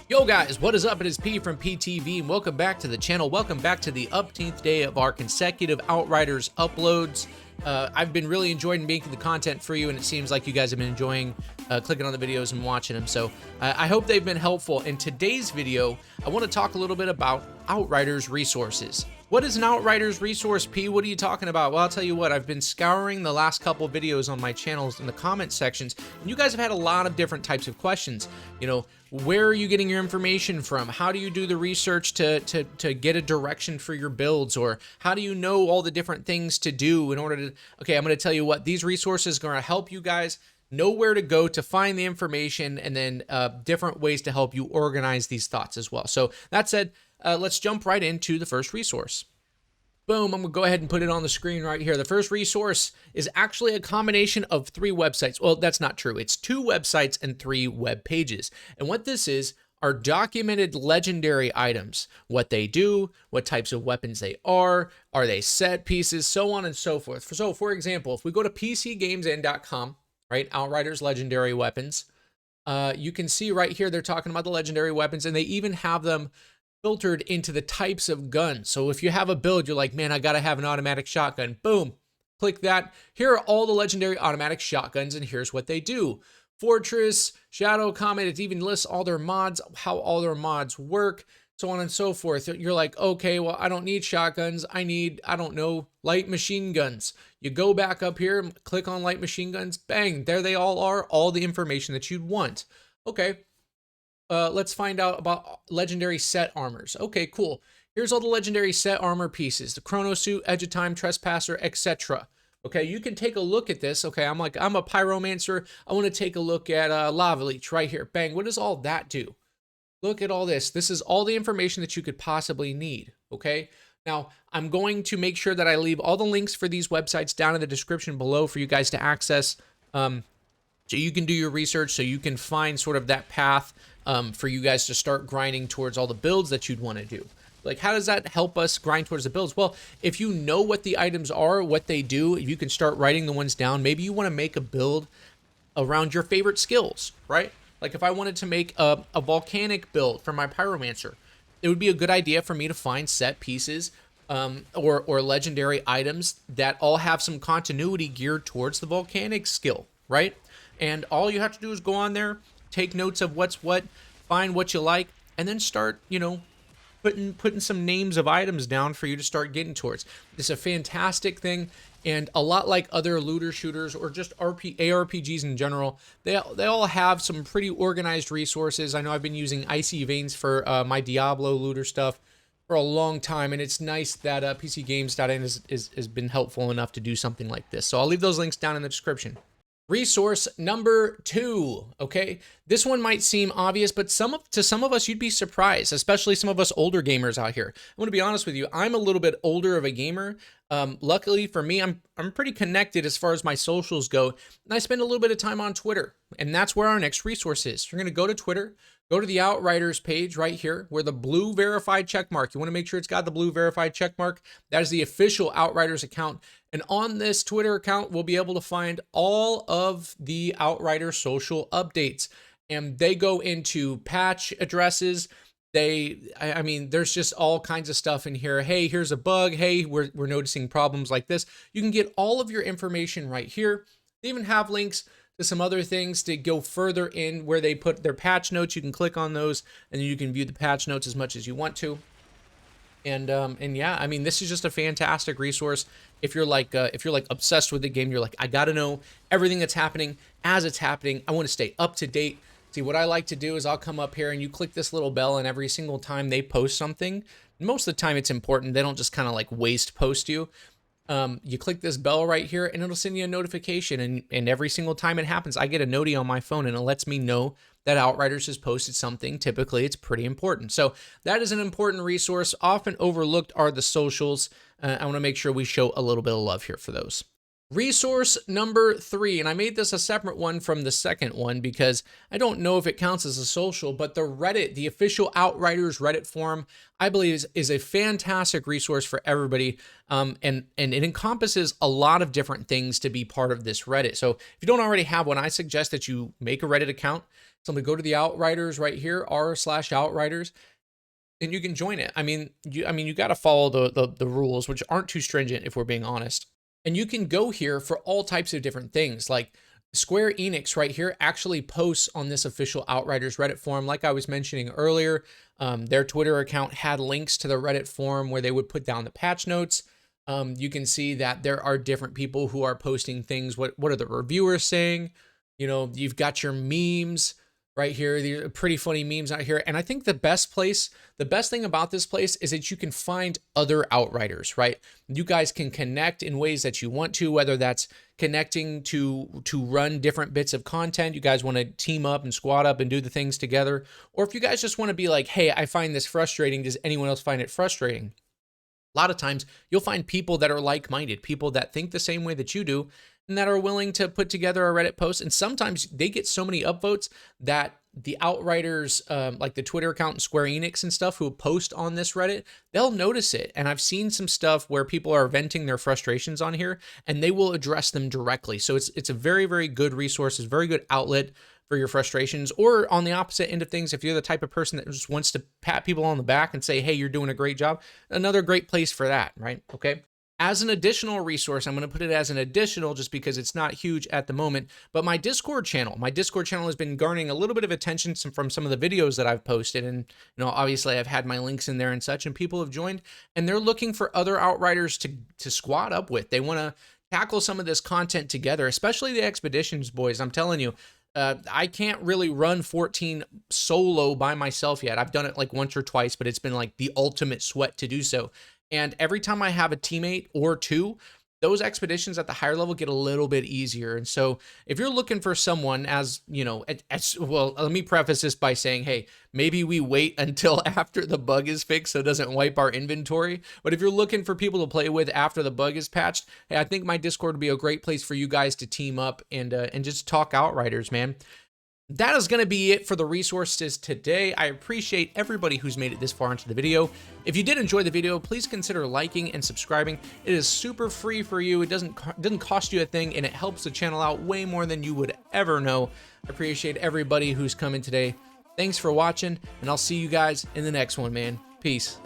Yo guys, what is up? It is P from PTV and welcome back to the channel. Welcome back to the 18th day of our consecutive Outriders uploads. I've been really enjoying making the content for you, and it seems like you guys have been enjoying clicking on the videos and watching them. So I hope they've been helpful. In today's video, I want to talk a little bit about Outriders resources. What is an Outriders resource, P? What are you talking about? Well, I'll tell you what, I've been scouring the last couple videos on my channels in the comment sections, and you guys have had a lot of different types of questions. You know, where are you getting your information from? How do you do the research to get a direction for your builds? Or how do you know all the different things to do in order to, okay, I'm going to tell you what, these resources are going to help you guys know where to go to find the information, and then different ways to help you organize these thoughts as well. So that said, let's jump right into the first resource. Boom, I'm gonna go ahead and put it on the screen right here. The first resource is actually a combination of 3 websites. Well, that's not true. It's 2 websites and 3 web pages. And what this is are documented legendary items, what they do, what types of weapons they are they set pieces, so on and so forth. So for example, if we go to pcgamesn.com, right, Outriders legendary weapons, you can see right here they're talking about the legendary weapons, and they even have them filtered into the types of guns. So if you have a build, you're like, man, I gotta have an automatic shotgun. Boom, click that. Here are all the legendary automatic shotguns, and here's what they do. Fortress, Shadow, Comet, it even lists all their mods, how all their mods work, so on and so forth. You're like, okay, well, I don't need shotguns. I need, I don't know, light machine guns. You go back up here, click on light machine guns, bang, there they all are, all the information that you'd want. Okay. Let's find out about legendary set armors. Okay, cool. Here's all the legendary set armor pieces: the Chrono Suit, Edge of Time, Trespasser, etc. Okay, you can take a look at this. Okay, I'm a pyromancer. I want to take a look at Lava Leech right here. Bang, what does all that do? Look at all this. This is all the information that you could possibly need. Okay, now I'm going to make sure that I leave all the links for these websites down in the description below for you guys to access. So you can do your research, so you can find sort of that path for you guys to start grinding towards all the builds that you'd want to do. Like, how does that help us grind towards the builds? Well, if you know what the items are, what they do, you can start writing the ones down. Maybe you want to make a build around your favorite skills, right? Like if I wanted to make a volcanic build for my pyromancer, it would be a good idea for me to find set pieces or legendary items that all have some continuity geared towards the volcanic skill, right? And all you have to do is go on there, take notes of what's what, find what you like, and then start, you know, putting some names of items down for you to start getting towards. It's a fantastic thing, and a lot like other looter shooters or just ARPGs in general, they all have some pretty organized resources. I know I've been using Icy Veins for my Diablo looter stuff for a long time, and it's nice that PCGames.in has been helpful enough to do something like this. So I'll leave those links down in the description. Resource number 2, okay? This one might seem obvious, but to some of us, you'd be surprised, especially some of us older gamers out here. I'm gonna be honest with you, I'm a little bit older of a gamer. Luckily for me, I'm pretty connected as far as my socials go, and I spend a little bit of time on Twitter, and that's where our next resource is. You're gonna go to Twitter, go to the Outriders page right here, where the blue verified checkmark, you wanna make sure it's got the blue verified checkmark. That is the official Outriders account. And on this Twitter account, we'll be able to find all of the Outriders social updates. And they go into patch addresses. I mean, there's just all kinds of stuff in here. Hey, here's a bug. Hey, we're noticing problems like this. You can get all of your information right here. They even have links to some other things to go further in where they put their patch notes. You can click on those, and then you can view the patch notes as much as you want to. And yeah, I mean, this is just a fantastic resource. If you're like obsessed with the game, you're like, I gotta know everything that's happening as it's happening. I want to stay up to date. See, what I like to do is I'll come up here and you click this little bell, and every single time they post something, most of the time it's important. They don't just kind of like waste post you. You click this bell right here, and it'll send you a notification. And every single time it happens, I get a notie on my phone, and it lets me know that Outriders has posted something. Typically, it's pretty important. So that is an important resource. Often overlooked are the socials. I want to make sure we show a little bit of love here for those. Resource number 3, and I made this a separate one from the second one because I don't know if it counts as a social, but the Reddit, the official Outriders Reddit forum, I believe is a fantastic resource for everybody, and it encompasses a lot of different things to be part of this Reddit. So if you don't already have one, I suggest that you make a Reddit account. Simply go to the Outriders right here, r/Outriders, and you can join it. You got to follow the rules, which aren't too stringent if we're being honest. And you can go here for all types of different things. Like Square Enix right here actually posts on this official Outriders Reddit forum. Like I was mentioning earlier, their Twitter account had links to the Reddit forum where they would put down the patch notes. You can see that there are different people who are posting things. What are the reviewers saying? You know, you've got your memes right here. These are pretty funny memes out here. And I think the best thing about this place is that you can find other Outriders, right? You guys can connect in ways that you want to, whether that's connecting to run different bits of content. You guys want to team up and squad up and do the things together. Or if you guys just want to be like, hey, I find this frustrating. Does anyone else find it frustrating? A lot of times you'll find people that are like-minded, people that think the same way that you do, and that are willing to put together a Reddit post. And sometimes they get so many upvotes that the Outriders, like the Twitter account and Square Enix and stuff who post on this Reddit, they'll notice it. And I've seen some stuff where people are venting their frustrations on here and they will address them directly. So it's a very, very good resource. It's a very good outlet for your frustrations. Or on the opposite end of things, if you're the type of person that just wants to pat people on the back and say, hey, you're doing a great job, another great place for that, right? Okay. As an additional resource, I'm going to put it as an additional just because it's not huge at the moment, but my Discord channel has been garnering a little bit of attention from some of the videos that I've posted. And, you know, obviously I've had my links in there and such, and people have joined and they're looking for other Outriders to squad up with. They want to tackle some of this content together, especially the expeditions, boys. I'm telling you, I can't really run 14 solo by myself yet. I've done it like once or twice, but it's been like the ultimate sweat to do so. And every time I have a teammate or two, those expeditions at the higher level get a little bit easier. And so if you're looking for someone, as you know, well, let me preface this by saying, hey, maybe we wait until after the bug is fixed so it doesn't wipe our inventory. But if you're looking for people to play with after the bug is patched, hey, I think my Discord would be a great place for you guys to team up and just talk Outriders, man. That is going to be it for the resources today. I appreciate everybody who's made it this far into the video. If you did enjoy the video, please consider liking and subscribing. It is super free for you. It doesn't cost you a thing, and it helps the channel out way more than you would ever know. I appreciate everybody who's come in today. Thanks for watching, and I'll see you guys in the next one, man. Peace.